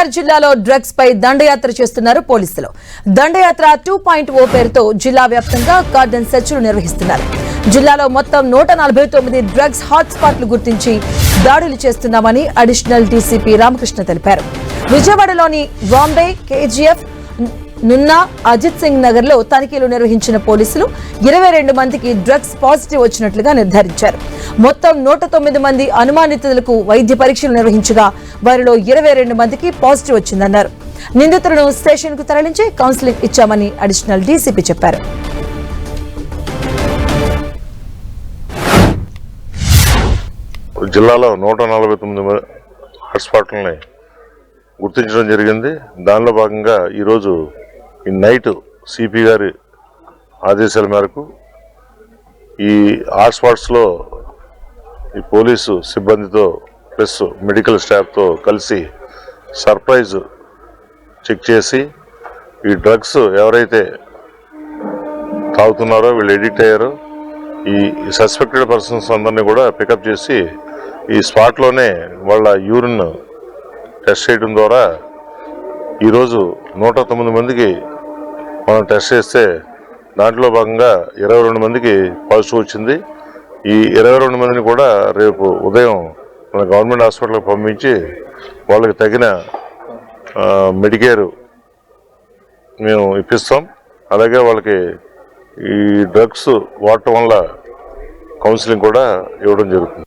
ఎన్టీఆర్ జిల్లాలో డ్రగ్స్ పై దండయాత్ర చేస్తున్నారు పోలీసులు. దండయాత్ర 2.0 పేరుతో జిల్లా వ్యాప్తంగా గార్డెన్ సెర్చ్లు నిర్వహిస్తున్నారు. జిల్లాలో మొత్తం 149 డ్రగ్స్ హాట్స్పాట్లు గుర్తించి దాడులు చేస్తున్నామని అడిషనల్ డీసీపీ రామకృష్ణ తెలిపారు. విజయవాడలోని బాంబే, కేజీఎఫ్, నున్నా, అజిత్ సింగ్ నగర్ లో తనిఖీలు నిర్వహించిన పోలీసులు 22 మందికి డ్రగ్స్ పాజిటివ్ వచ్చినట్లుగా నిర్ధారించారు. మొత్తం 109 మంది అనుమానితులకు వైద్య పరీక్షలు నిర్వహించగా వారిలో 22 మందికి పాజిటివ్ వచ్చిందన్నారు. నిందితులను స్టేషన్ కు తరలించి కౌన్సిలింగ్ ఇచ్చామని అడిషనల్ డీసీపీ చెప్పారు. జిల్లాలో 149 హాట్స్పాట్లని గుర్తించడం జరిగింది. దానిలో భాగంగా ఈరోజు ఈ నైట్ సిపి గారి ఆదేశాల మేరకు ఈ హాట్స్పాట్స్లో ఈ పోలీసు సిబ్బందితో ప్లస్ మెడికల్ స్టాఫ్తో కలిసి సర్ప్రైజ్ చెక్ చేసి ఈ డ్రగ్స్ ఎవరైతే తాగుతున్నారో వీళ్ళు ఎడిక్ట్ అయ్యారో ఈ సస్పెక్టెడ్ పర్సన్స్ అందరినీ కూడా పికప్ చేసి ఈ స్పాట్లోనే వాళ్ళ యూరిన్ టెస్ట్ చేయడం ద్వారా ఈరోజు 109 మందికి మనం టెస్ట్ చేస్తే దాంట్లో భాగంగా 22 మందికి పాజిటివ్ వచ్చింది. ఈ 22 మందిని కూడా రేపు ఉదయం మన గవర్నమెంట్ హాస్పిటల్కి పంపించి వాళ్ళకి తగిన మెడికేర్ మేము ఇప్పిస్తాం. అలాగే వాళ్ళకి ఈ డ్రగ్స్ వాడటం వల్ల కౌన్సిలింగ్ కూడా ఇవ్వడం జరుగుతుంది.